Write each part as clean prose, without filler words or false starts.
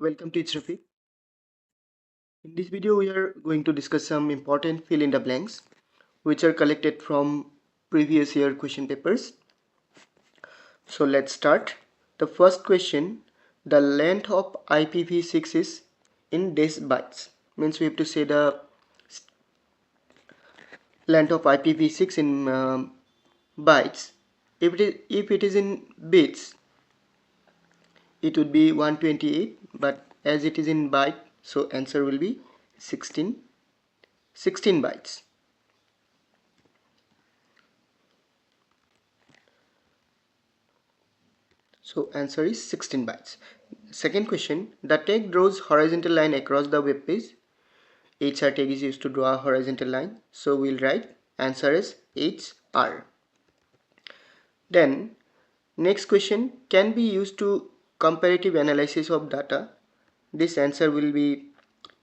Welcome to ItzRafiq. In this video, we are going to discuss some important fill in the blanks which are collected from previous year question papers. So let's start. The first question, the length of IPv6 is in bytes. Means we have to say the length of IPv6 in bytes. If it is in bits, it would be 128, but as it is in byte, so answer will be 16 bytes. So answer is 16 bytes. Second question, the tag draws horizontal line across the web page. HR tag is used to draw a horizontal line. So we'll write answer is HR. Then next question can be used to comparative analysis of data. This answer will be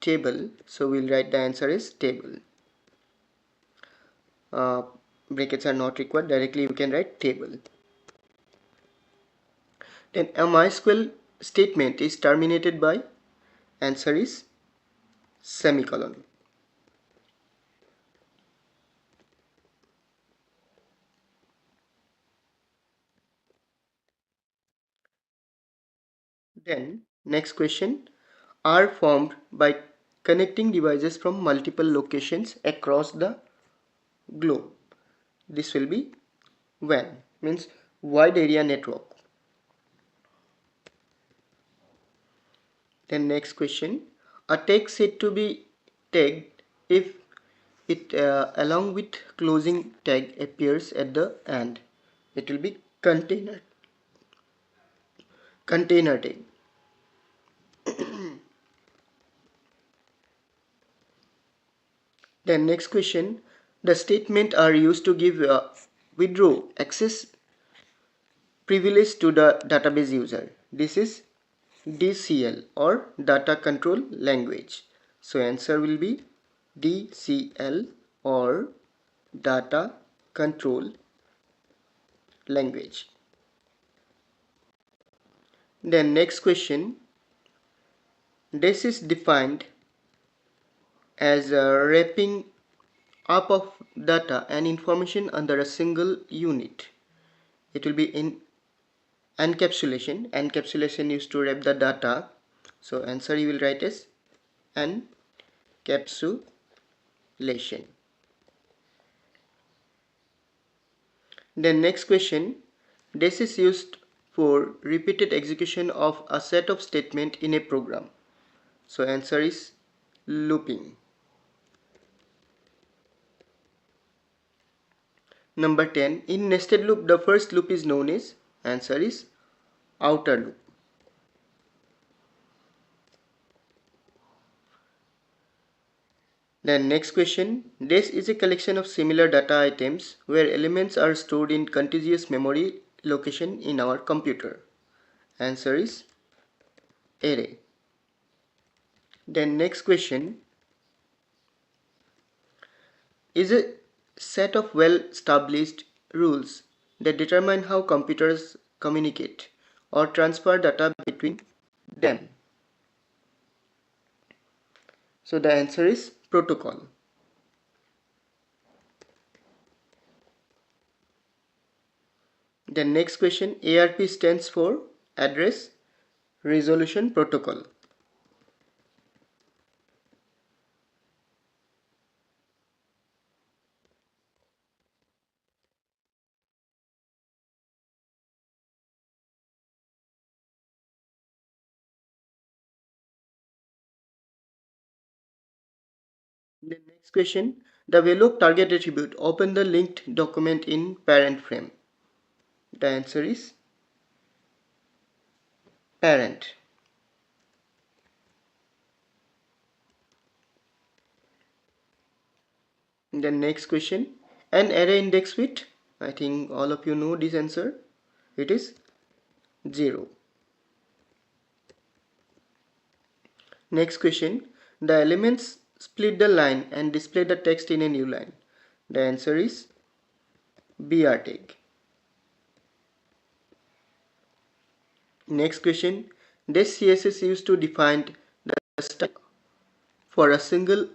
table. So we'll write the answer is table. Brackets are not required. Directly you can write table. Then a MySQL statement is terminated by, answer is semicolon. Then next question, are formed by connecting devices from multiple locations across the globe. This will be WAN, means wide area network. Then next question, a tag said to be tagged if it along with closing tag appears at the end. It will be container tag. Then next question, the statement are used to give withdraw access privilege to the database user. This is DCL or data control language. So answer will be DCL or data control language. Then next question, this is defined as wrapping up of data and information under a single unit. It will be in encapsulation. Encapsulation used to wrap the data. So answer you will write as encapsulation. Then next question, this is used for repeated execution of a set of statement in a program. So answer is looping. Number 10, in nested loop the first loop is known as, answer is outer loop. Then next question, this is a collection of similar data items where elements are stored in contiguous memory location in our computer. Answer is array. Then next question is a set of well-established rules that determine how computers communicate or transfer data between them. So the answer is protocol. The next question, ARP stands for Address Resolution Protocol. The next question, the value of target attribute, open the linked document in parent frame. The answer is parent. The next question, an array index with, I think all of you know this answer, it is 0. Next question, the elements split the line and display the text in a new line. The answer is BR tag. Next question, This CSS used to define the style for a single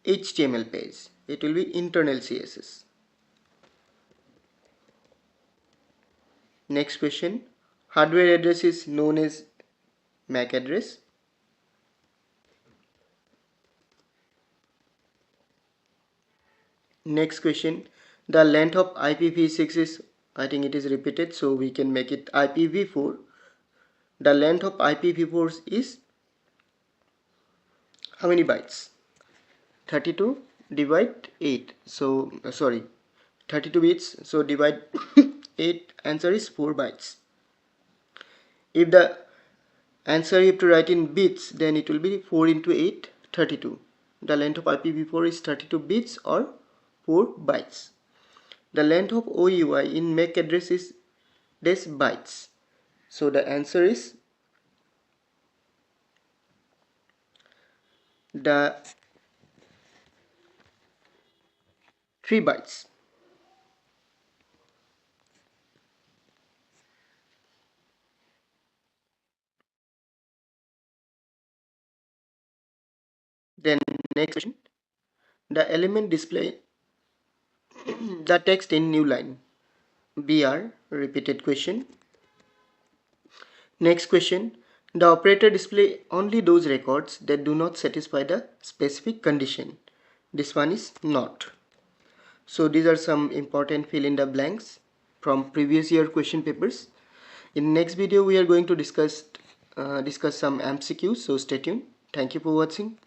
HTML page. It will be internal CSS. Next question. Hardware address is known as MAC address. Next question. The length of IPv6 is, I think it is repeated, so we can make it IPv4. The length of IPv4 is how many bytes? 32 divide 8. So sorry, 32 bits. So divide 8. Answer is 4 bytes. If the answer you have to write in bits, then it will be 4 into 8, 32. The length of IPv4 is 32 bits or 4 bytes. The length of OUI in MAC address is des bytes. So the answer is the 3 bytes. Then next question. The element display the text in new line. BR, repeated question. Next question. The operator display only those records that do not satisfy the specific condition. This one is not. So these are some important fill in the blanks from previous year question papers. In next video we are going to discuss some MCQs, so stay tuned. Thank you for watching.